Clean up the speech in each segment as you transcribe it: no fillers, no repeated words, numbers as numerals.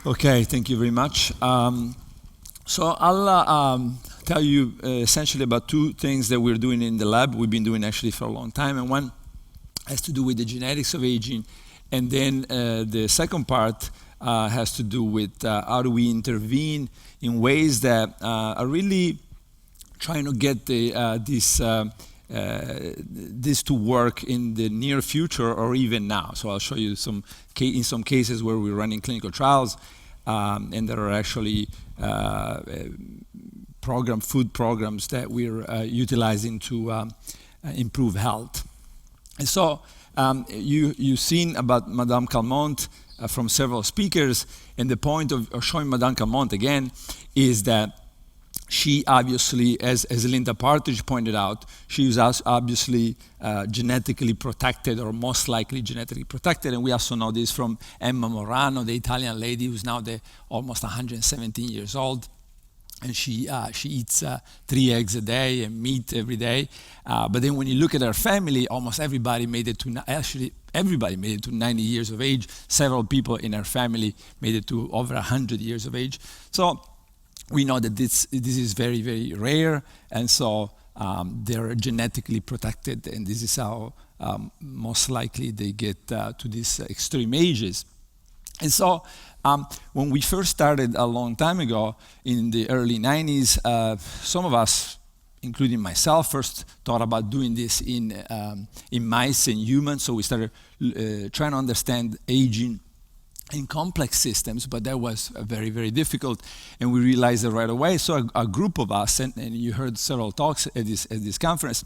Okay, thank you very much. So I'll tell you essentially about two things that we're doing in the lab. We've been doing actually for a long time, and one has to do with the genetics of aging, and then the second part has to do with how do we intervene in ways that are really trying to get this to work in the near future or even now. So I'll show you in some cases where we're running clinical trials, and there are actually food programs that we're utilizing to improve health. And so you've seen about Madame Calmont from several speakers, and the point of showing Madame Calmont again is that she obviously, as Linda Partridge pointed out, she was obviously genetically protected, or most likely genetically protected. And we also know this from Emma Morano, the Italian lady who's now almost 117 years old. And she eats 3 eggs a day and meat every day. But then when you look at her family, almost everybody made it to, everybody made it to 90 years of age. Several people in her family made it to over 100 years of age. So we know that this is very, very rare, and so they're genetically protected, and this is how most likely they get to these extreme ages. And so when we first started a long time ago in the early 90s, some of us, including myself, first thought about doing this in mice and humans. So we started trying to understand aging in complex systems, but that was very, very difficult, and we realized it right away. So a group of us, and you heard several talks at this conference,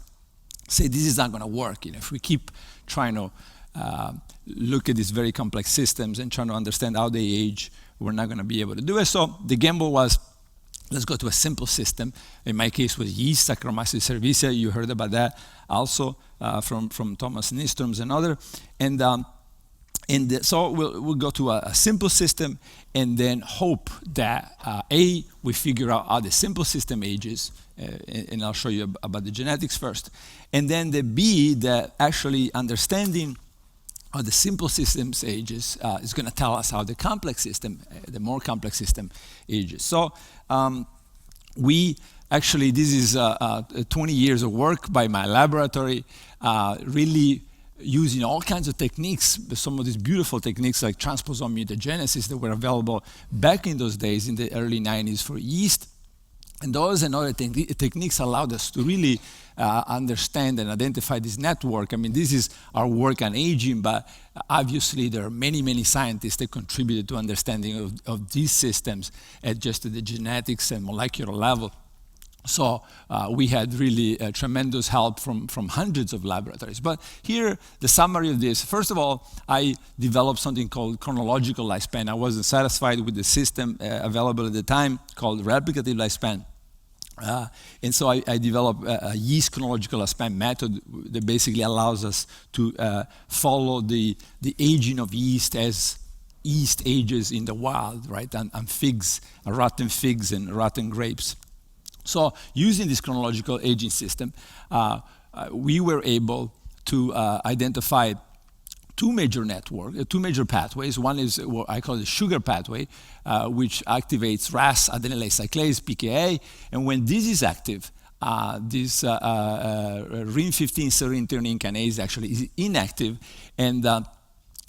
say this is not going to work. If we keep trying to look at these very complex systems and trying to understand how they age, we're not going to be able to do it. So the gamble was, let's go to a simple system. In my case, was yeast, Saccharomyces cerevisiae. You heard about that also from Thomas Nyströms and other. So we'll go to a simple system and then hope that we figure out how the simple system ages, and I'll show you about the genetics first. And then the B, that actually understanding how the simple systems ages is going to tell us how the complex system, the more complex system ages. So this is 20 years of work by my laboratory, really using all kinds of techniques, some of these beautiful techniques like transposon mutagenesis that were available back in those days in the early 90s for yeast. And those and other techniques allowed us to really understand and identify this network. I mean, this is our work on aging, but obviously there are many, many scientists that contributed to understanding of these systems at just the genetics and molecular level. So we had really tremendous help from hundreds of laboratories. But here, the summary of this. First of all, I developed something called chronological lifespan. I wasn't satisfied with the system available at the time called replicative lifespan. And so I developed a yeast chronological lifespan method that basically allows us to follow the aging of yeast as yeast ages in the wild, right? On figs, rotten figs and rotten grapes. So using this chronological aging system, we were able to identify two major pathways. One is what I call the sugar pathway, which activates RAS, adenylate cyclase, pKa. And when this is active, this RIN15 serine threonine kinase actually is inactive,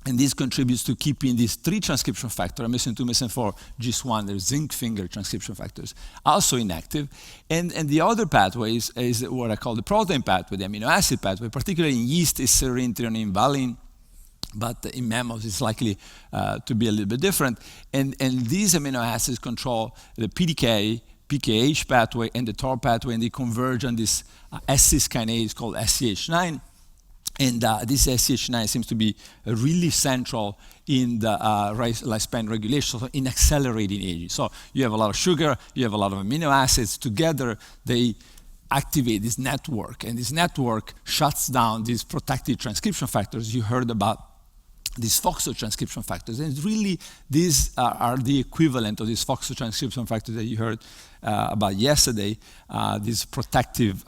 and this contributes to keeping these 3 transcription factors, MSN2, MSN4, GIS1, the zinc finger transcription factors, also inactive. And the other pathway is what I call the protein pathway, the amino acid pathway. Particularly in yeast is serine, threonine, valine, but in mammals it's likely to be a little bit different. And these amino acids control the PDK, PKH pathway, and the TOR pathway, and they converge on this S-cis kinase called SCH9. And this SCH9 seems to be really central in the lifespan regulation, so in accelerating aging. So you have a lot of sugar, you have a lot of amino acids. Together, they activate this network, and this network shuts down these protective transcription factors. You heard about these FOXO-transcription factors. And really, these are the equivalent of these FOXO-transcription factors that you heard about yesterday, these protective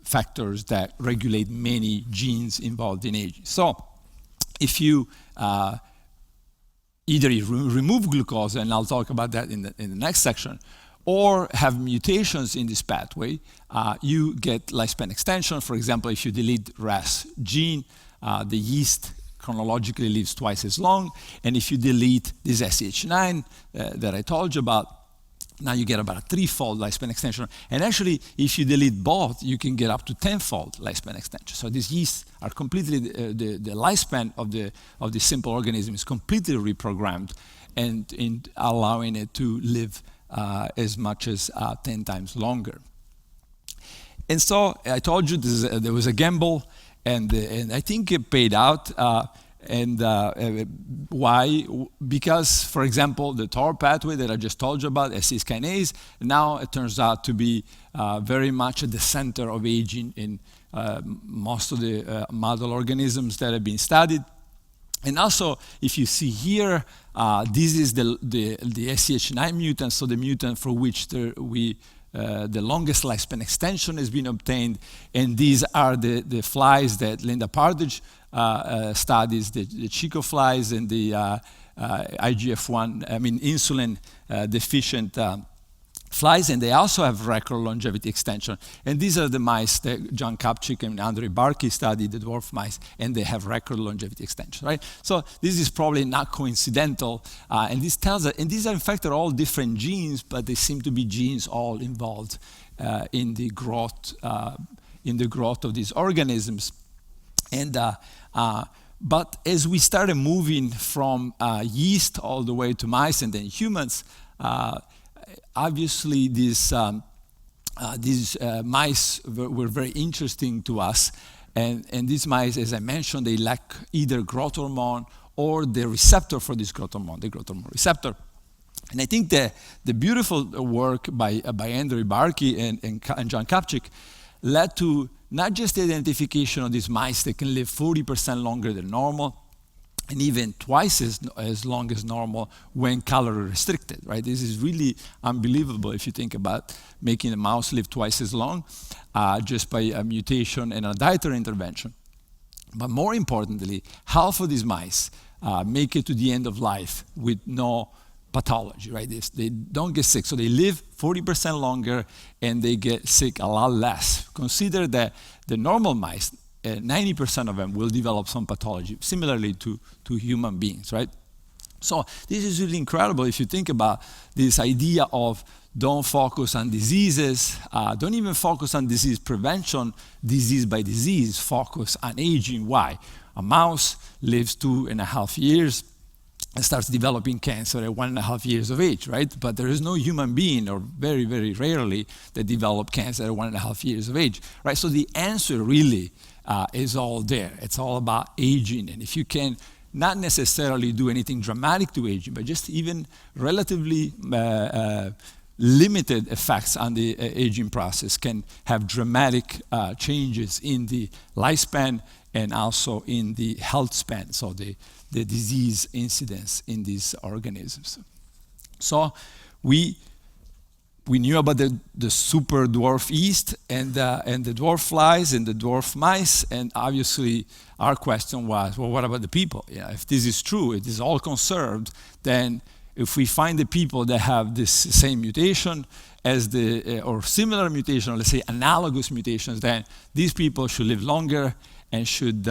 factors that regulate many genes involved in aging. So if you either you remove glucose, and I'll talk about that in the next section, or have mutations in this pathway, you get lifespan extension. For example, if you delete RAS gene, the yeast chronologically lives twice as long. And if you delete this SCH9 that I told you about, now you get about a 3-fold lifespan extension. And actually, if you delete both, you can get up to 10-fold lifespan extension. So these yeasts are completely, the lifespan of the simple organism is completely reprogrammed, and in allowing it to live as much as 10 times longer. And so I told you there was a gamble, and I think it paid out. Why? Because, for example, the TOR pathway that I just told you about, cis kinase, now it turns out to be very much at the center of aging in most of the model organisms that have been studied. And also, if you see here, this is the SCH9 mutant, so the mutant for which the longest lifespan extension has been obtained. And these are the flies that Linda Partridge studies, the Chico flies and the IGF-1, insulin deficient flies, and they also have record longevity extension. And these are the mice that John Kapchik and Andrei Barkey studied, the dwarf mice, and they have record longevity extension, right? So this is probably not coincidental, and this tells us, and these are in fact are all different genes, but they seem to be genes all involved in the growth of these organisms. And but as we started moving from yeast all the way to mice and then humans, obviously these mice were very interesting to us. And these mice, as I mentioned, they lack either growth hormone or the receptor for this growth hormone, the growth hormone receptor. And I think the beautiful work by Andrew Barkey and John Kapchik led to not just the identification of these mice that can live 40% longer than normal, and even twice as long as normal when calorie restricted, right? This is really unbelievable if you think about making a mouse live twice as long just by a mutation and a dietary intervention. But more importantly, half of these mice make it to the end of life with no pathology, right? They don't get sick. So they live 40% longer and they get sick a lot less. Consider that the normal mice, 90% of them will develop some pathology, similarly to human beings, right? So this is really incredible if you think about this idea of don't focus on diseases, don't even focus on disease prevention, disease by disease, focus on aging. Why? A mouse lives 2.5 years and starts developing cancer at 1.5 years of age, right? But there is no human being, or very, very rarely, that develop cancer at 1.5 years of age, right? So the answer really is all there. It's all about aging. And if you can not necessarily do anything dramatic to aging, but just even relatively limited effects on the aging process can have dramatic changes in the lifespan and also in the health span, so the disease incidence in these organisms. So we knew about the super dwarf yeast and the dwarf flies and the dwarf mice, and obviously our question was, well, what about the people? Yeah, if this is true, it is all conserved, then if we find the people that have this same mutation as or similar mutation, let's say analogous mutations, then these people should live longer and should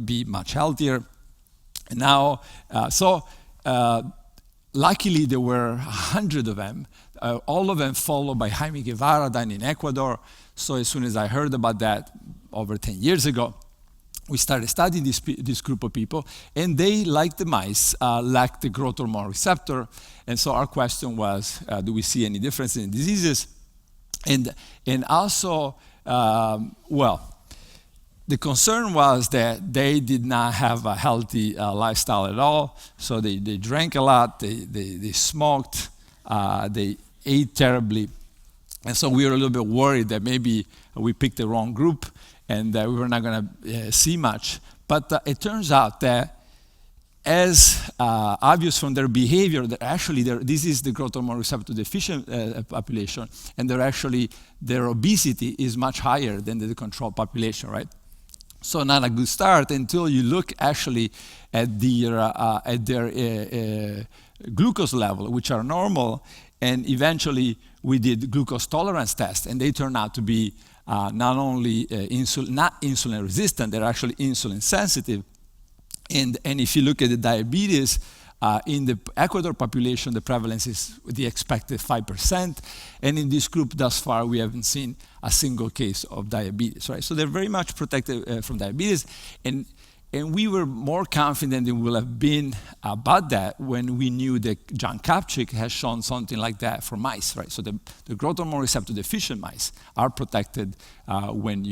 be much healthier. And now, luckily there were 100 of them, all of them followed by Jaime Guevara down in Ecuador. So as soon as I heard about that over 10 years ago, we started studying this group of people, and they, like the mice, lacked the growth hormone receptor. And so our question was, do we see any difference in diseases? And also, the concern was that they did not have a healthy lifestyle at all. So they drank a lot, they smoked, they ate terribly. And so we were a little bit worried that maybe we picked the wrong group and that we were not going to see much. But it turns out that, as obvious from their behavior, that actually this is the growth hormone receptor deficient population, and their obesity is much higher than the control population, right? So not a good start until you look actually at their glucose level, which are normal, and eventually we did glucose tolerance tests, and they turned out to be not only not insulin resistant, they're actually insulin sensitive. And if you look at the diabetes, in the Ecuador population, the prevalence is the expected 5%. And in this group, thus far, we haven't seen a single case of diabetes, right? So they're very much protected from diabetes. And we were more confident than we will have been about that when we knew that John Kapczyk has shown something like that for mice, right? So the growth hormone receptor deficient mice are protected when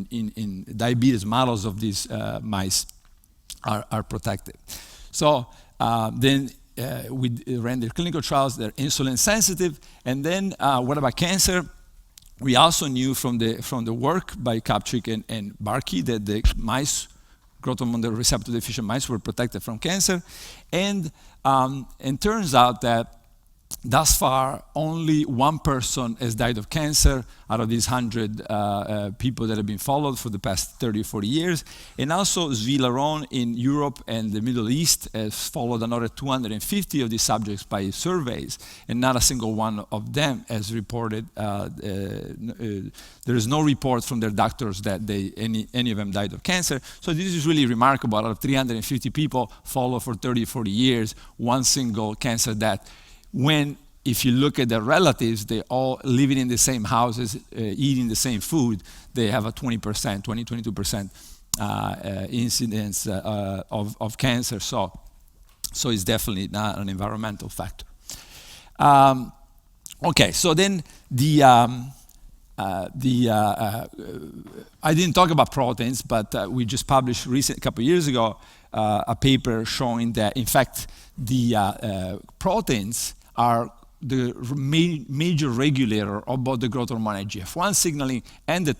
in diabetes models of these mice are protected. So then we ran the clinical trials. They're insulin sensitive. And then what about cancer? We also knew from the work by Kapczyk and Barkey that the mice, growth hormone receptor deficient mice, were protected from cancer. And turns out that thus far, only one person has died of cancer out of these 100 people that have been followed for the past 30 or 40 years. And also, Zvi Laron in Europe and the Middle East has followed another 250 of these subjects by surveys, and not a single one of them has reported, there is no report from their doctors that any of them died of cancer. So this is really remarkable. Out of 350 people followed for 30 or 40 years, one single cancer death. When, if you look at their relatives, they all living in the same houses, eating the same food, they have a 22% incidence of cancer. So it's definitely not an environmental factor. Okay, so then I didn't talk about proteins, but we just published a couple of years ago a paper showing that, in fact, the proteins are the major regulator of both the growth hormone IGF-1 signaling and the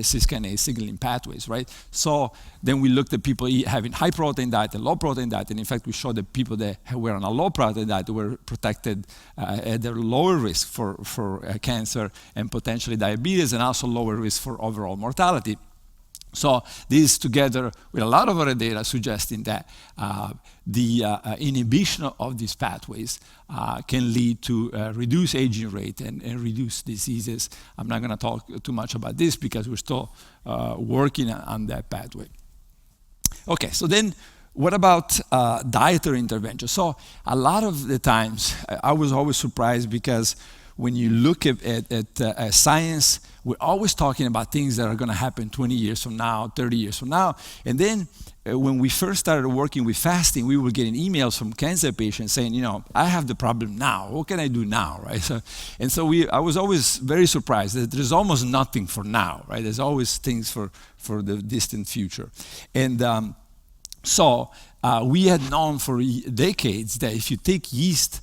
cis kinase signaling pathways, right? So then we looked at people having high protein diet and low protein diet, and in fact we showed that people that were on a low protein diet were protected at their lower risk for cancer and potentially diabetes, and also lower risk for overall mortality. So this, together with a lot of other data suggesting that the inhibition of these pathways can lead to reduced aging rate and reduce diseases. I'm not going to talk too much about this because we're still working on that pathway. Okay, so then what about dietary intervention? So a lot of the times I was always surprised because when you look at science, we're always talking about things that are going to happen 20 years from now, 30 years from now. And then when we first started working with fasting, we were getting emails from cancer patients saying, you know, I have the problem now. What can I do now, right? So I was always very surprised that there's almost nothing for now, right? There's always things for the distant future. And so we had known for decades that if you take yeast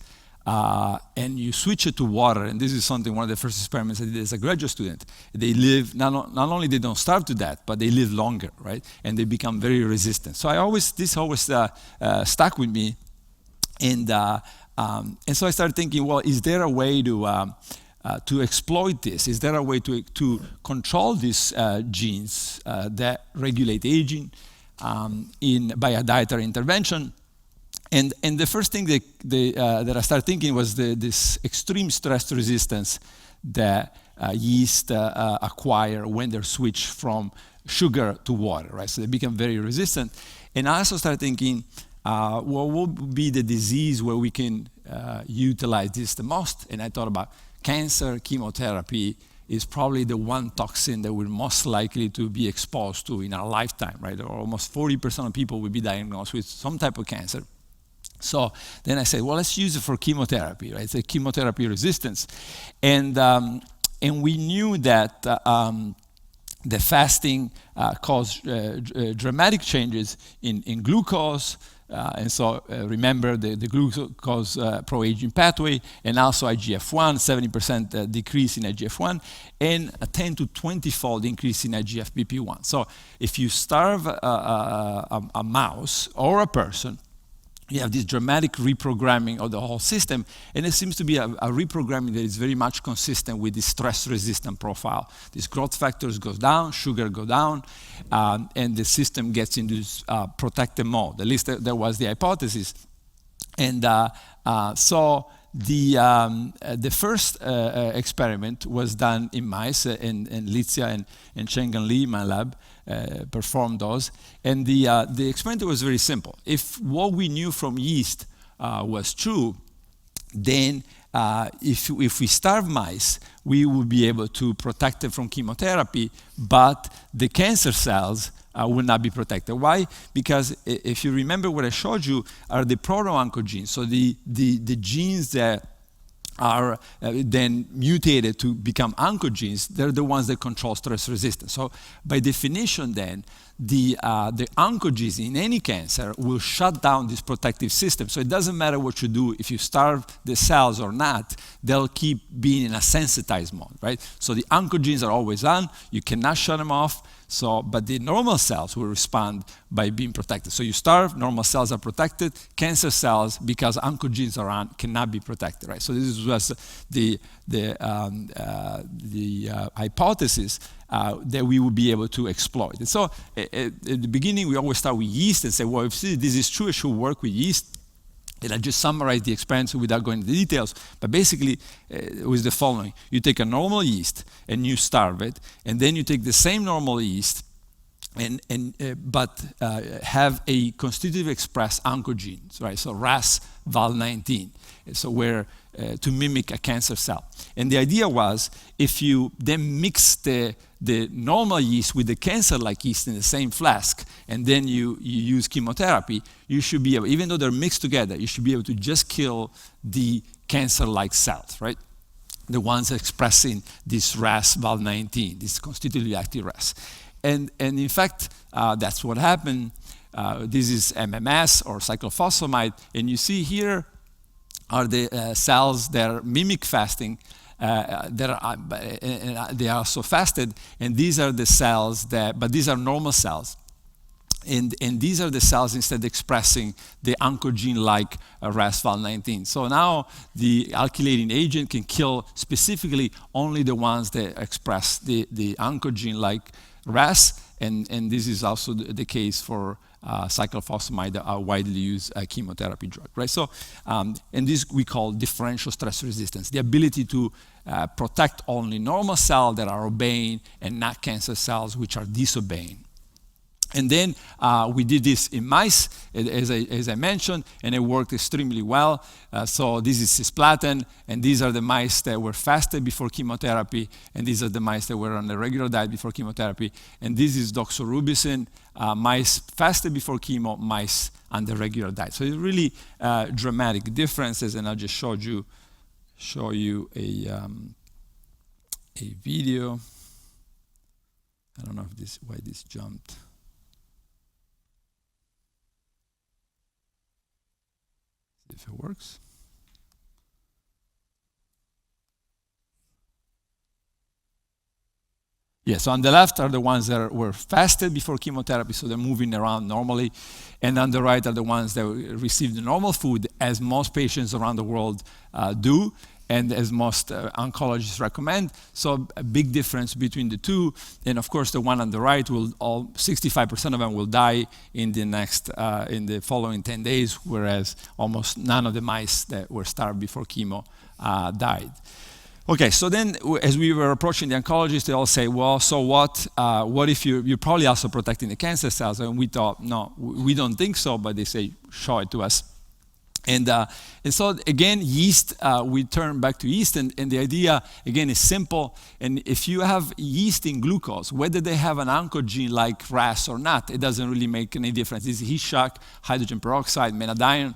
and you switch it to water, and this is one of the first experiments I did as a graduate student, they live, not only they don't starve to death, but they live longer, right? And they become very resistant. So this always stuck with me. And so I started thinking, well, is there a way to exploit this? Is there a way to control these genes that regulate aging by a dietary intervention? And the first thing that I started thinking was this extreme stress resistance that yeast acquire when they're switched from sugar to water, right? So they become very resistant. And I also started thinking, what would be the disease where we can utilize this the most? And I thought about cancer. Chemotherapy is probably the one toxin that we're most likely to be exposed to in our lifetime, right? Or almost 40% of people will be diagnosed with some type of cancer. So then I said, well, let's use it for chemotherapy, right? It's a chemotherapy resistance. And we knew that the fasting caused dramatic changes in glucose. And so remember the glucose pro-aging pathway, and also IGF-1, 70% decrease in IGF-1, and a 10 to 20-fold increase in IGF-BP1. So if you starve a mouse or a person you have this dramatic reprogramming of the whole system, and it seems to be a reprogramming that is very much consistent with the stress-resistant profile. These growth factors goes down, sugar go down, and the system gets into this protective mode. At least that was the hypothesis. And so the first experiment was done in mice, and Lizia and Cheng-Gan Lee, my lab, performed those. And the experiment was very simple. If what we knew from yeast was true, then if we starve mice, we would be able to protect them from chemotherapy, but the cancer cells will not be protected. Why? Because if you remember what I showed you are the proto-oncogenes, so the genes that are then mutated to become oncogenes, they're the ones that control stress resistance. So by definition then, the oncogenes in any cancer will shut down this protective system. So it doesn't matter what you do, if you starve the cells or not, they'll keep being in a sensitized mode, right? So the oncogenes are always on, you cannot shut them off, but the normal cells will respond by being protected. So you starve, normal cells are protected, cancer cells, because oncogenes are on, cannot be protected, right? So this was the hypothesis that we would be able to exploit. And so at the beginning, we always start with yeast and say, well, if this is true, it should work with yeast. And I just summarize the experiment without going into the details. But basically, it was the following. You take a normal yeast and you starve it, and then you take the same normal yeast but have a constitutively expressed oncogenes, right? So RAS Val19, so where to mimic a cancer cell. And the idea was, if you then mix the normal yeast with the cancer-like yeast in the same flask, and then you use chemotherapy, you should be able, even though they're mixed together, you should be able to just kill the cancer-like cells, right? The ones expressing this RAS Val19, this constitutively active RAS. And in fact, that's what happened. This is MMS or cyclophosphamide, and you see here are the cells that mimic fasting. They are also fasted, and these are the cells but these are normal cells. And these are the cells instead expressing the oncogene-like RAS Val19. So now the alkylating agent can kill specifically only the ones that express the oncogene-like RAS, and this is also the case for cyclophosphamide, a widely used chemotherapy drug, right? So, and this we call differential stress resistance, the ability to protect only normal cells that are obeying and not cancer cells which are disobeying. And then we did this in mice, as I mentioned, and it worked extremely well. So this is cisplatin, and these are the mice that were fasted before chemotherapy, and these are the mice that were on a regular diet before chemotherapy. And this is doxorubicin, mice fasted before chemo, mice on the regular diet. So it's really dramatic differences, and I'll just show you a video. I don't know why this jumped. If it works. Yeah, so on the left are the ones that were fasted before chemotherapy, so they're moving around normally. And on the right are the ones that received the normal food, as most patients around the world do, and as most oncologists recommend. So a big difference between the two. And of course, the one on the right, 65% of them will die in the following 10 days, whereas almost none of the mice that were starved before chemo died. Okay, so then as we were approaching the oncologists, they all say, well, so what? What if you're probably also protecting the cancer cells? And we thought, no, we don't think so, but they say, show it to us. And so again, yeast, we turn back to yeast, and the idea, again, is simple. And if you have yeast in glucose, whether they have an oncogene like RAS or not, it doesn't really make any difference. It's heat shock, hydrogen peroxide, menadione.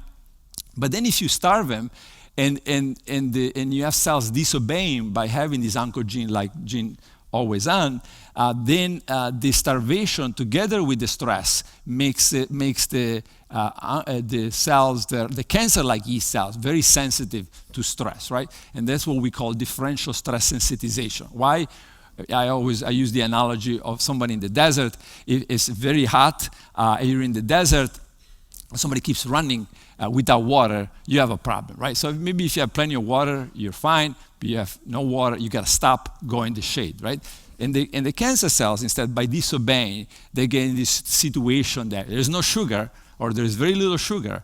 But then if you starve them, and you have cells disobeying by having this oncogene like gene always on, then the starvation together with the stress makes the cells, the cancer-like yeast cells, very sensitive to stress, right? And that's what we call differential stress sensitization. Why? I use the analogy of somebody in the desert. It's very hot, you're in the desert, somebody keeps running, without water, you have a problem, right? So maybe if you have plenty of water, you're fine. But you have no water, you got to stop, go in the shade, right? And the cancer cells, instead, by disobeying, they get in this situation that there's no sugar, or there's very little sugar,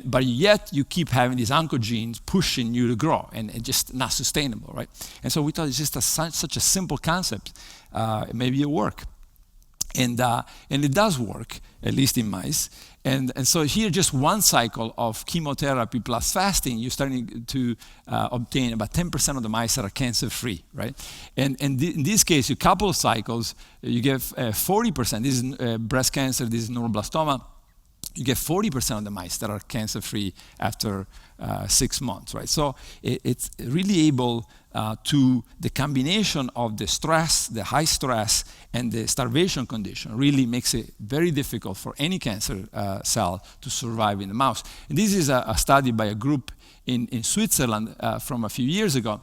but yet you keep having these oncogenes pushing you to grow, and it's just not sustainable, right? And so we thought it's just such a simple concept. Maybe it work. And it does work, at least in mice. And so here, just one cycle of chemotherapy plus fasting, you're starting to obtain about 10% of the mice that are cancer-free, right? And in this case, a couple of cycles, you get 40%. This is breast cancer, this is neuroblastoma. You get 40% of the mice that are cancer-free after 6 months, right? So it's really able to, the combination of the stress, the high stress, and the starvation condition really makes it very difficult for any cancer cell to survive in the mouse. And this is a study by a group in Switzerland from a few years ago.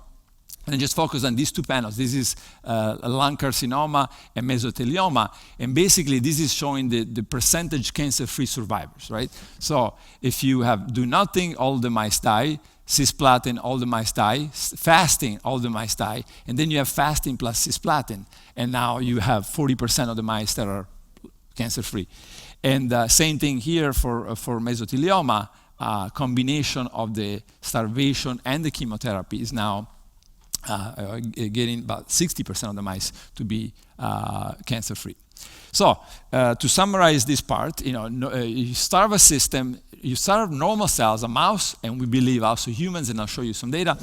And I just focus on these two panels. This is lung carcinoma and mesothelioma. And basically, this is showing the percentage cancer-free survivors, right? So if you do nothing, all the mice die. Cisplatin, all the mice die. Fasting, all the mice die. And then you have fasting plus cisplatin. And now you have 40% of the mice that are cancer-free. And same thing here for mesothelioma. Combination of the starvation and the chemotherapy is now getting about 60% of the mice to be cancer-free. So to summarize this part, you starve a system, you starve normal cells, a mouse, and we believe also humans, and I'll show you some data.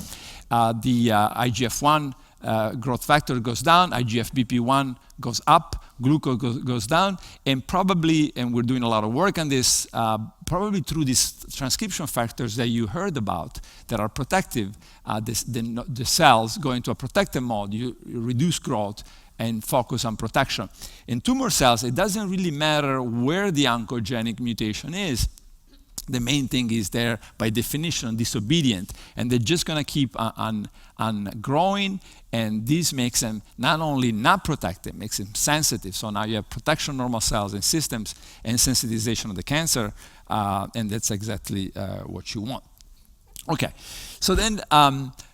The IGF-1 growth factor goes down, IGF-BP1 goes up, glucose goes down, and probably, and we're doing a lot of work on this, probably through these transcription factors that you heard about that are protective, the cells go into a protective mode, you reduce growth and focus on protection. In tumor cells, it doesn't really matter where the oncogenic mutation is. The main thing is they're, by definition, disobedient, and they're just going to keep on growing, and this makes them not only not protected, makes them sensitive. So now you have protection of normal cells and systems and sensitization of the cancer, and that's exactly what you want. Okay, so then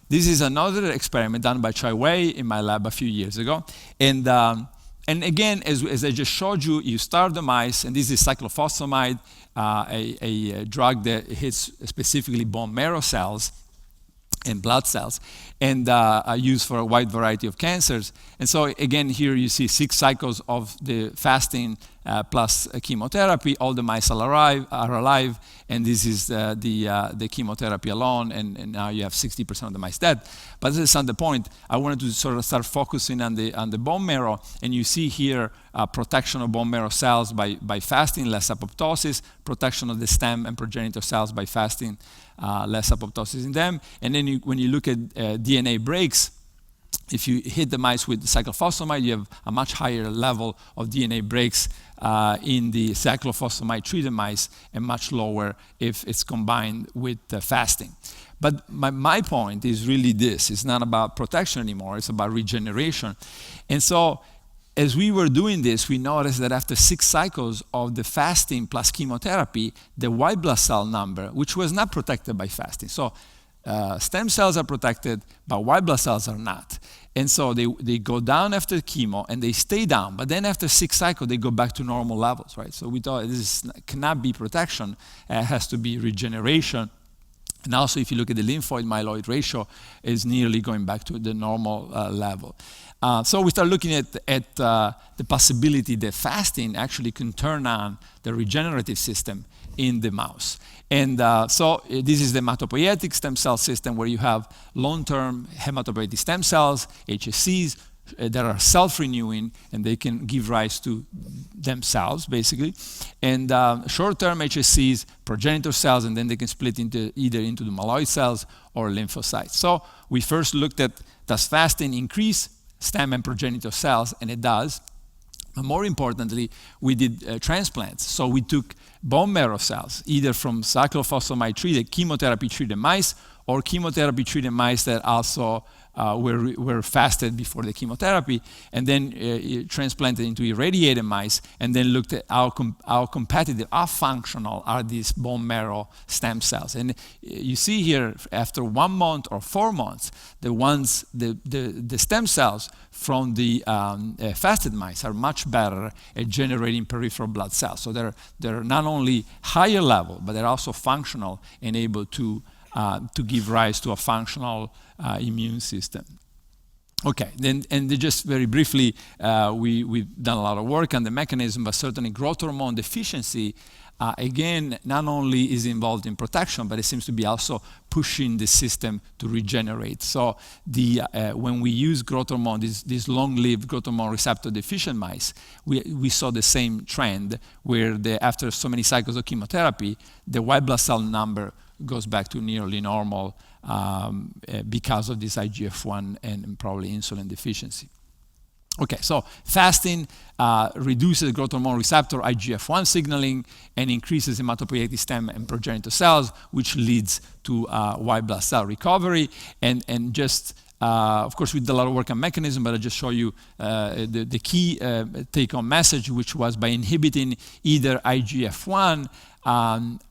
this is another experiment done by Chai Wei in my lab a few years ago, and again, as I just showed you, you starve the mice, and this is cyclophosphamide, a drug that hits specifically bone marrow cells and blood cells, and used for a wide variety of cancers. And so again, here you see 6 cycles of the fasting plus chemotherapy. All the mice are alive, and this is the chemotherapy alone, and now you have 60% of the mice dead. But this is not the point. I wanted to sort of start focusing on the bone marrow, and you see here protection of bone marrow cells by fasting, less apoptosis, protection of the stem and progenitor cells by fasting, less apoptosis in them. And then when you look at DNA breaks, if you hit the mice with cyclophosphamide, you have a much higher level of DNA breaks in the cyclophosphamide-treated mice, and much lower if it's combined with fasting. But my point is really this. It's not about protection anymore. It's about regeneration. And so as we were doing this, we noticed that after 6 cycles of the fasting plus chemotherapy, the white blood cell number, which was not protected by fasting. So stem cells are protected, but white blood cells are not. And so they go down after chemo, and they stay down. But then after 6 cycles, they go back to normal levels, right? So we thought this cannot be protection. It has to be regeneration. And also, if you look at the lymphoid-myeloid ratio, is nearly going back to the normal level. So we start looking at the possibility that fasting actually can turn on the regenerative system in the mouse. And so this is the hematopoietic stem cell system, where you have long-term hematopoietic stem cells, HSCs, that are self-renewing, and they can give rise to themselves, basically. And short-term HSCs, progenitor cells, and then they can split either into the myeloid cells or lymphocytes. So we first looked at, does fasting increase stem and progenitor cells? And it does. But more importantly, we did transplants. So we took bone marrow cells, either from cyclophosphamide-treated, chemotherapy-treated mice, or chemotherapy-treated mice that also were fasted before the chemotherapy, and then transplanted into irradiated mice, and then looked at how competitive, how functional are these bone marrow stem cells. And you see here, after 1 month or 4 months, the stem cells from the fasted mice are much better at generating peripheral blood cells. So they're not only higher level, but they're also functional and able to give rise to a functional immune system. Okay, then just very briefly, we've done a lot of work on the mechanism, but certainly growth hormone deficiency, again, not only is involved in protection, but it seems to be also pushing the system to regenerate. So when we use growth hormone, these long-lived growth hormone receptor deficient mice, we saw the same trend where after so many cycles of chemotherapy, the white blood cell number goes back to nearly normal because of this IGF-1 and probably insulin deficiency. Okay, so fasting reduces growth hormone receptor IGF-1 signaling and increases hematopoietic stem and progenitor cells, which leads to white blood cell recovery. And just, of course, we did a lot of work on mechanism, but I'll just show you the key take-home message, which was by inhibiting either IGF-1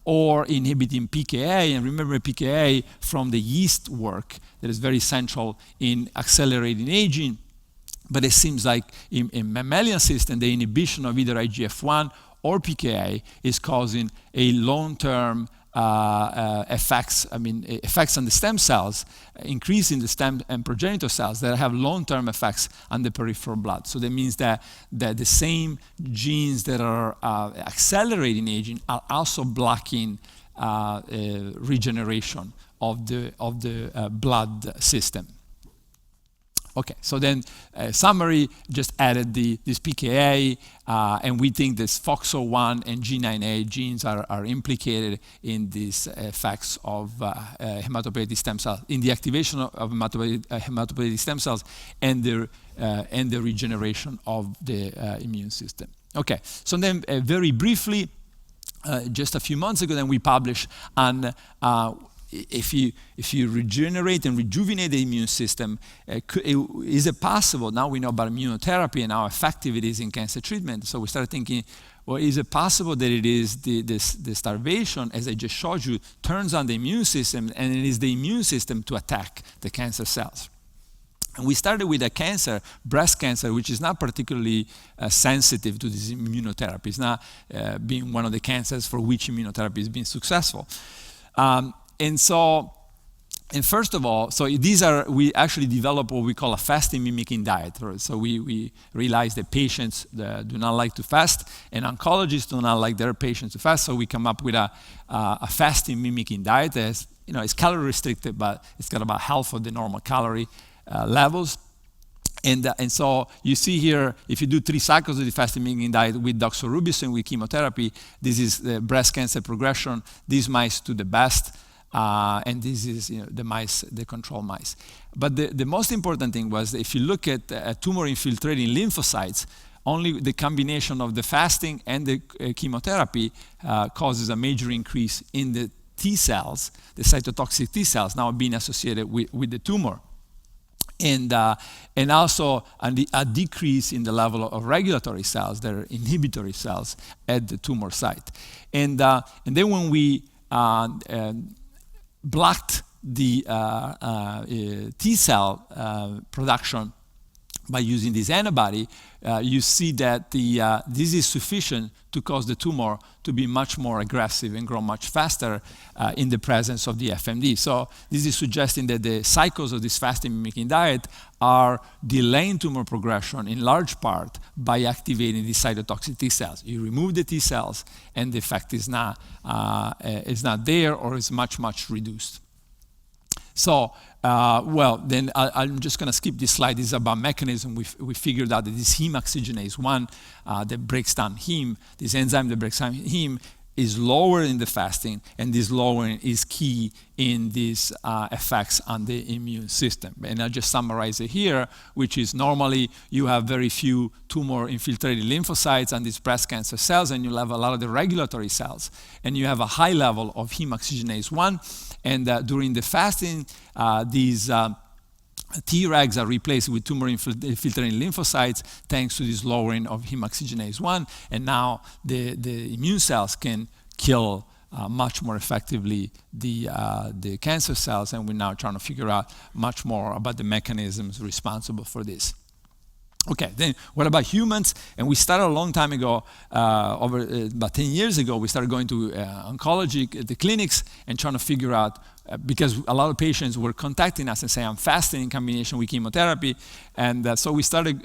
or inhibiting pKa. And remember pKa from the yeast work that is very central in accelerating aging. But it seems like in mammalian system, the inhibition of either IGF-1 or pKa is causing a long-term effects on the stem cells, increasing the stem and progenitor cells that have long-term effects on the peripheral blood. So that means that the same genes that are accelerating aging are also blocking regeneration of the blood system. Okay, so then summary, just added this pKa, and we think this FOXO1 and G9A genes are implicated in these effects of hematopoietic stem cells, in the activation of hematopoietic stem cells and the regeneration of the immune system. Okay, so then very briefly, just a few months ago, then we published on if you regenerate and rejuvenate the immune system, is it possible? Now we know about immunotherapy and how effective it is in cancer treatment. So we started thinking, well, is it possible that it is the starvation, as I just showed you, turns on the immune system, and it is the immune system to attack the cancer cells? And we started with a cancer, breast cancer, which is not particularly sensitive to this immunotherapy. It's not being one of the cancers for which immunotherapy has been successful. And first of all, we actually developed what we call a fasting-mimicking diet. So we realized that patients do not like to fast, and oncologists do not like their patients to fast. So we come up with a fasting-mimicking diet that is calorie restricted, but it's got about half of the normal calorie levels. And so you see here, if you do 3 cycles of the fasting-mimicking diet with doxorubicin, with chemotherapy, this is the breast cancer progression. These mice do the best. And this is the control mice. But the most important thing was, if you look at tumor-infiltrating lymphocytes, only the combination of the fasting and the chemotherapy causes a major increase in the T cells, the cytotoxic T cells, now being associated with the tumor. And also a decrease in the level of regulatory cells, that are inhibitory cells at the tumor site. And then when we blocked the T cell production by using this antibody, you see that this is sufficient to cause the tumor to be much more aggressive and grow much faster in the presence of the FMD. So this is suggesting that the cycles of this fasting-mimicking diet are delaying tumor progression in large part by activating the cytotoxic T cells. You remove the T cells, and the effect is not there, or is much, much reduced. So, then I'm just going to skip this slide. This is about mechanism. We figured out that this heme oxygenase 1 that breaks down heme, this enzyme that breaks down heme, is lower in the fasting, and this lowering is key in these effects on the immune system. And I'll just summarize it here, which is normally you have very few tumor-infiltrated lymphocytes on these breast cancer cells, and you'll have a lot of the regulatory cells. And you have a high level of heme oxygenase 1, And during the fasting, these Tregs are replaced with tumor-infiltrating lymphocytes thanks to this lowering of heme oxygenase 1, and now the immune cells can kill much more effectively the cancer cells, and we're now trying to figure out much more about the mechanisms responsible for this. Okay, then what about humans? And we started a long time ago, about 10 years ago, we started going to oncology, the clinics, and trying to figure out, because a lot of patients were contacting us and saying, I'm fasting in combination with chemotherapy. And so we started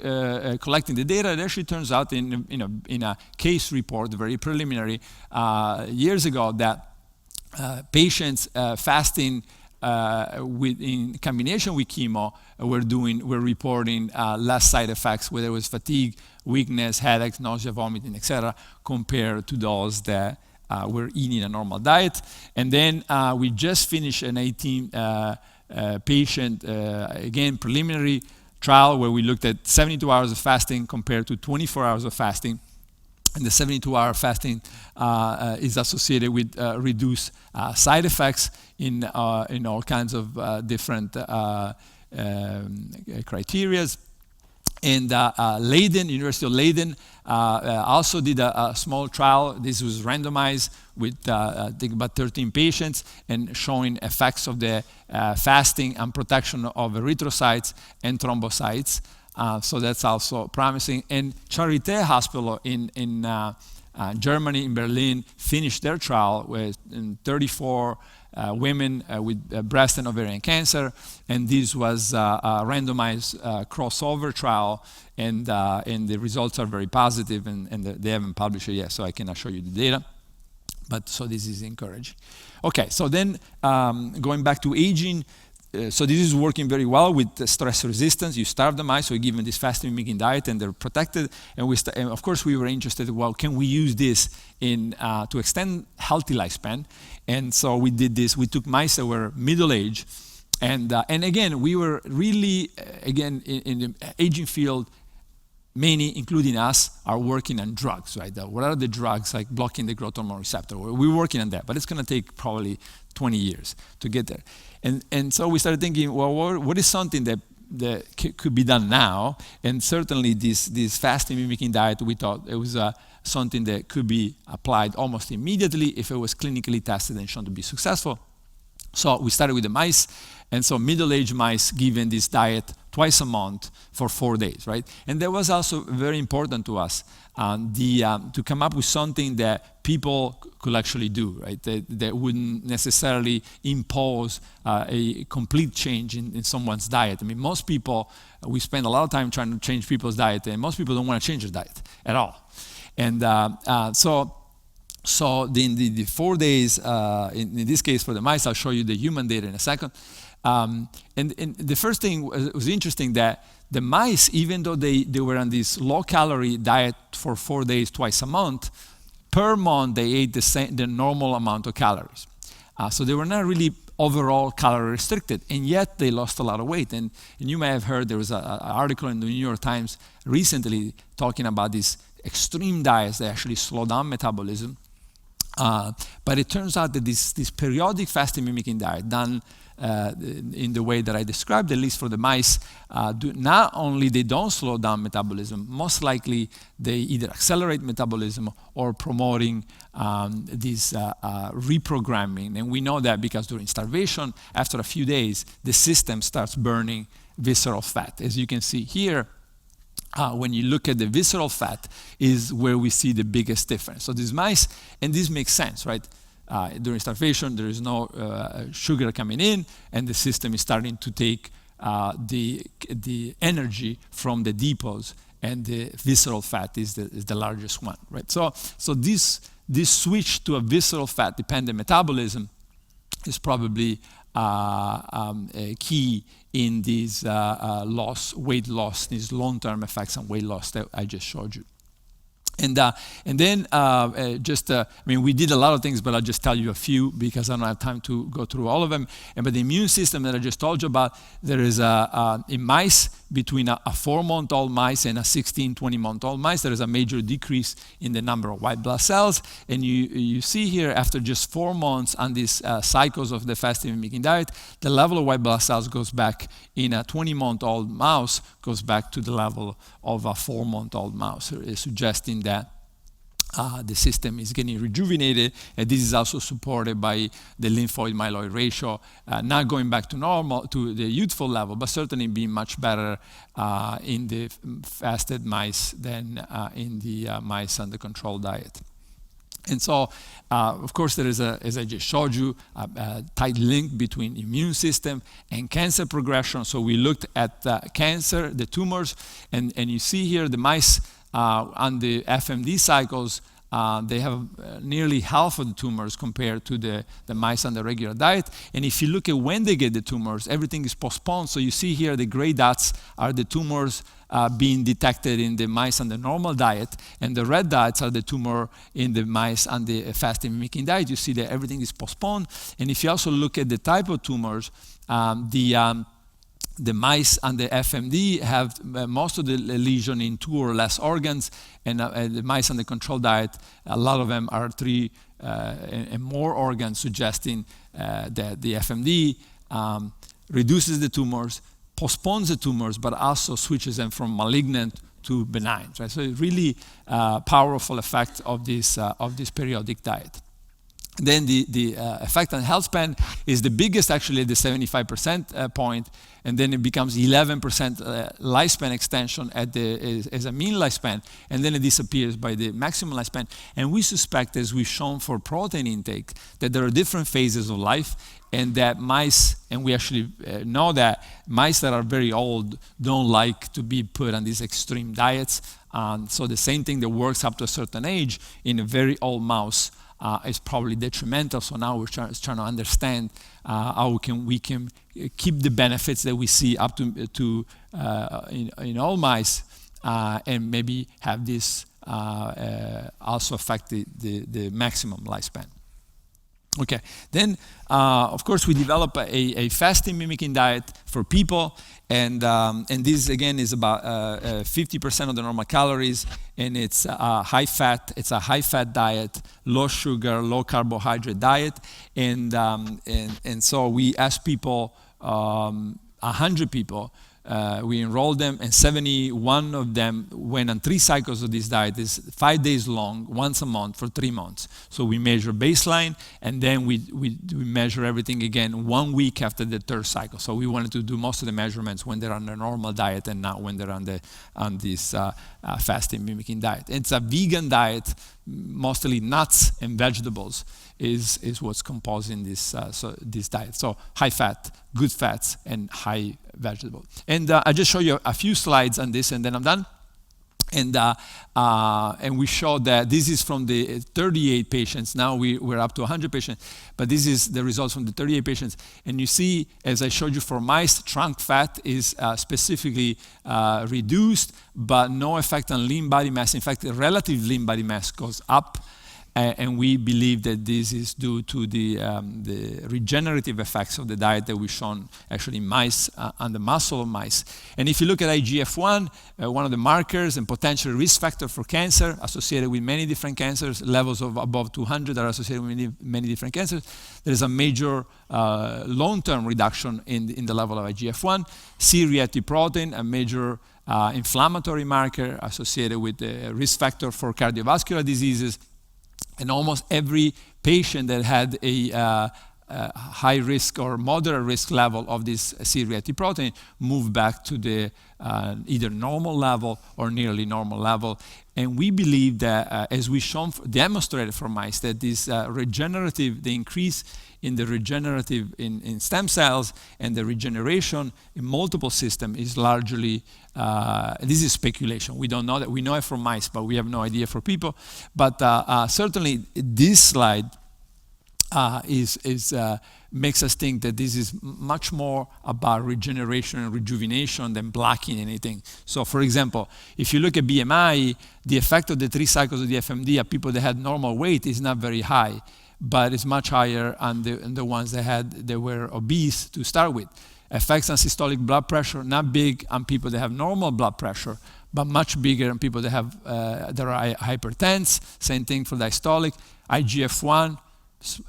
collecting the data. It actually turns out in a case report, very preliminary, years ago, that patients fasting in combination with chemo, we're reporting less side effects, whether it was fatigue, weakness, headaches, nausea, vomiting, etc., compared to those that were eating a normal diet. And then we just finished an 18 patient, again, preliminary trial where we looked at 72 hours of fasting compared to 24 hours of fasting. And the 72-hour fasting is associated with reduced side effects in all kinds of different criteria. And Leiden, University of Leiden, also did a small trial. This was randomized with I think about 13 patients, and showing effects of the fasting and protection of erythrocytes and thrombocytes. So that's also promising. And Charité Hospital in Germany, in Berlin, finished their trial with 34 women with breast and ovarian cancer. And this was a randomized crossover trial. And the results are very positive, and they haven't published it yet, so I cannot show you the data. But so this is encouraging. Okay, so then going back to aging, so this is working very well with stress resistance. You starve the mice, so we give them this fasting-mimicking diet, and they're protected. And of course, we were interested, well, can we use this to extend healthy lifespan? And so we did this. We took mice that were middle-aged, and again, we were really, again, in the aging field, many, including us, are working on drugs, right? What are the drugs, like blocking the growth hormone receptor? We're working on that, but it's going to take probably 20 years to get there. And so we started thinking, well, what is something that could be done now? And certainly this fasting-mimicking diet, we thought it was something that could be applied almost immediately if it was clinically tested and shown to be successful. So we started with the mice, and so middle-aged mice given this diet twice a month for 4 days, right? And that was also very important to us, to come up with something that people could actually do, right? That wouldn't necessarily impose a complete change in someone's diet. I mean, most people, we spend a lot of time trying to change people's diet, and most people don't want to change their diet at all. And so the 4 days, in this case for the mice, I'll show you the human data in a second. And the first thing was interesting, that the mice, even though they were on this low-calorie diet for 4 days, twice a month, per month they ate the normal amount of calories. So they were not really overall calorie restricted, and yet they lost a lot of weight. And you may have heard there was an article in the New York Times recently talking about these extreme diets that actually slow down metabolism. But it turns out that this periodic fasting-mimicking diet done in the way that I described, at least for the mice, not only they don't slow down metabolism, most likely they either accelerate metabolism or promoting this reprogramming. And we know that because during starvation, after a few days, the system starts burning visceral fat. As you can see here, when you look at the visceral fat is where we see the biggest difference. So these mice, and this makes sense, right? During starvation, there is no sugar coming in, and the system is starting to take the energy from the depots, and the visceral fat is the largest one, right? So this switch to a visceral fat dependent metabolism is probably key in these weight loss, these long-term effects on weight loss that I just showed you. And then we did a lot of things, but I'll just tell you a few because I don't have time to go through all of them. But the immune system that I just told you about, there is in mice, between a 4-month-old mice and a 16, 20-month-old mice, there is a major decrease in the number of white blood cells. And you see here, after just 4 months on these cycles of the fasting-mimicking diet, the level of white blood cells goes back in a 20-month-old mouse, goes back to the level of a 4-month-old mouse, suggesting that the system is getting rejuvenated, and this is also supported by the lymphoid-myeloid ratio, not going back to normal, to the youthful level, but certainly being much better in the fasted mice than in the mice on the controlled diet. And so, of course, there is, as I just showed you, a tight link between immune system and cancer progression. So we looked at cancer, the tumors, and you see here the mice on the FMD cycles, they have nearly half of the tumors compared to the mice on the regular diet. And if you look at when they get the tumors, everything is postponed. So you see here the gray dots are the tumors being detected in the mice on the normal diet, and the red dots are the tumor in the mice on the fasting-mimicking diet. You see that everything is postponed. And if you also look at the type of tumors, the mice on the FMD have most of the lesion in 2 or less organs, and the mice on the control diet, a lot of them are 3 and more organs, suggesting that the FMD reduces the tumors, postpones the tumors, but also switches them from malignant to benign. Right? So it's really powerful effect of this periodic diet. Then the effect on health span is the biggest actually at the 75% point, and then it becomes 11% lifespan extension as a mean lifespan, and then it disappears by the maximum lifespan. And we suspect, as we've shown for protein intake, that there are different phases of life, and that mice, and we actually know that mice that are very old don't like to be put on these extreme diets. So the same thing that works up to a certain age in a very old mouse is probably detrimental. So now we're trying to understand how we can keep the benefits that we see up to in all mice, and maybe have this also affect the maximum lifespan. Okay, then of course we develop a fasting-mimicking diet for people, and this again is about 50% of the normal calories, and it's high fat. It's a high fat diet, low sugar, low carbohydrate diet, and so we ask people, 100 people. We enrolled them, and 71 of them went on 3 cycles of this diet. It's 5 days long, once a month for 3 months. So we measure baseline, and then we measure everything again 1 week after the 3rd cycle. So we wanted to do most of the measurements when they're on the normal diet and not when they're on this fasting-mimicking diet. It's a vegan diet, mostly nuts and vegetables is what's composing this diet. So high fat, good fats, and high vegetable. And I just show you a few slides on this, and then I'm done. And we showed that this is from the 38 patients. Now we're up to 100 patients, but this is the results from the 38 patients. And you see, as I showed you for mice, trunk fat is specifically reduced, but no effect on lean body mass. In fact, the relative lean body mass goes up. And we believe that this is due to the regenerative effects of the diet that we've shown actually in mice, on the muscle of mice. And if you look at IGF-1, one of the markers and potential risk factor for cancer associated with many different cancers, levels of above 200 are associated with many different cancers. There is a major long-term reduction in the level of IGF-1. C-reactive protein, a major inflammatory marker associated with the risk factor for cardiovascular diseases. And almost every patient that had a high risk or moderate risk level of this C-reactive protein moved back to the either normal level or nearly normal level. And we believe that, as we demonstrated for mice, that this the increase in the regenerative in stem cells and the regeneration in multiple systems is largely, this is speculation. We don't know that. We know it from mice, but we have no idea for people. But certainly this slide makes us think that this is much more about regeneration and rejuvenation than blocking anything. So for example, if you look at BMI, the effect of the 3 cycles of the FMD on people that had normal weight is not very high, but it's much higher on the ones that were obese to start with. Effects on systolic blood pressure, not big on people that have normal blood pressure, but much bigger on people that have that are hypertense. Same thing for diastolic. IGF-1,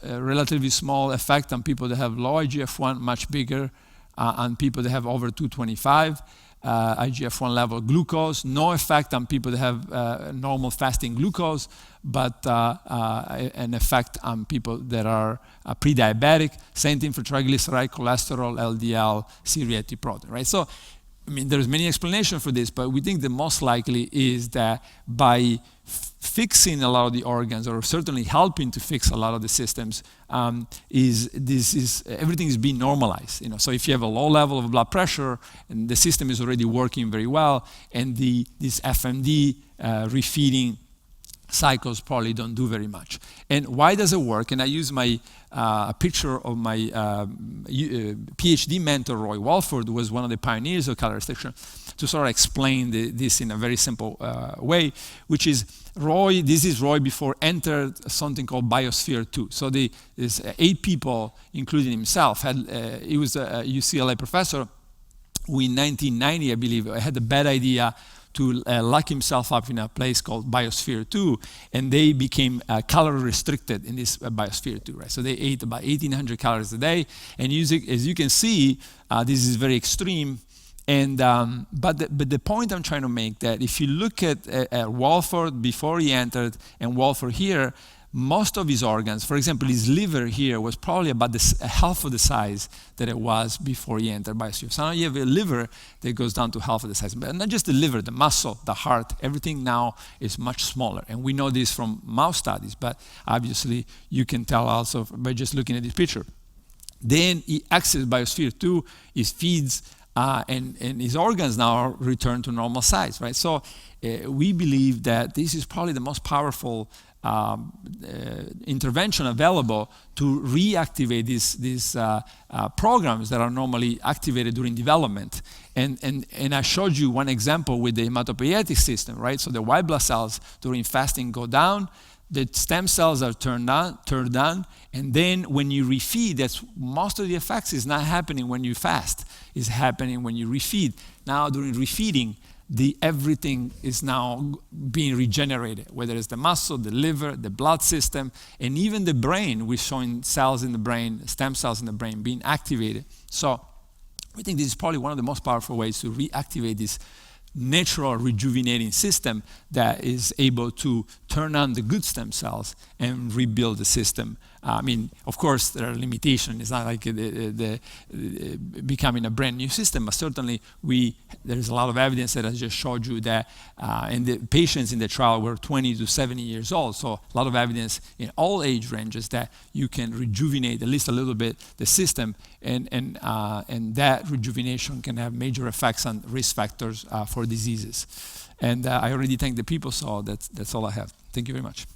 relatively small effect on people that have low IGF-1, much bigger on people that have over 225 IGF-1 level. Glucose, no effect on people that have normal fasting glucose, but an effect on people that are pre-diabetic. Same thing for triglyceride, cholesterol, LDL, C-reactive protein, right? So, I mean, there's many explanations for this, but we think the most likely is that by fixing a lot of the organs, or certainly helping to fix a lot of the systems, everything is being normalized. So if you have a low level of blood pressure and the system is already working very well, and this FMD refeeding cycles probably don't do very much. And why does it work? And I use a picture of my PhD mentor, Roy Walford, who was one of the pioneers of calorie restriction, to sort of explain this in a very simple way, which is this is Roy before entered something called Biosphere 2. So there's 8 people, including himself. He was a UCLA professor who in 1990, I believe, had a bad idea to lock himself up in a place called Biosphere 2, and they became calorie restricted in this Biosphere 2, right? So they ate about 1,800 calories a day, and as you can see, this is very extreme. And but the point I'm trying to make, that if you look at Walford before he entered and Walford here, most of his organs, for example, his liver here was probably about half of the size that it was before he entered Biosphere. So now you have a liver that goes down to half of the size. But not just the liver, the muscle, the heart, everything now is much smaller. And we know this from mouse studies, but obviously you can tell also by just looking at this picture. Then he exits Biosphere 2, he feeds, and his organs now are returned to normal size, right? So we believe that this is probably the most powerful intervention available to reactivate these programs that are normally activated during development. And I showed you one example with the hematopoietic system, right? So the white blood cells during fasting go down, the stem cells are turned on, and then when you refeed, that's most of the effects is not happening when you fast, it's happening when you refeed. Now during refeeding, everything is now being regenerated, whether it's the muscle, the liver, the blood system, and even the brain. We're showing cells in the brain, stem cells in the brain being activated. So we think this is probably one of the most powerful ways to reactivate this natural rejuvenating system that is able to turn on the good stem cells and rebuild the system. I mean, of course, there are limitations. It's not like becoming a brand new system, but certainly there's a lot of evidence that I just showed you that, and the patients in the trial were 20 to 70 years old. So a lot of evidence in all age ranges that you can rejuvenate at least a little bit the system, and that rejuvenation can have major effects on risk factors for diseases. And I already thanked the people, so that's all I have. Thank you very much.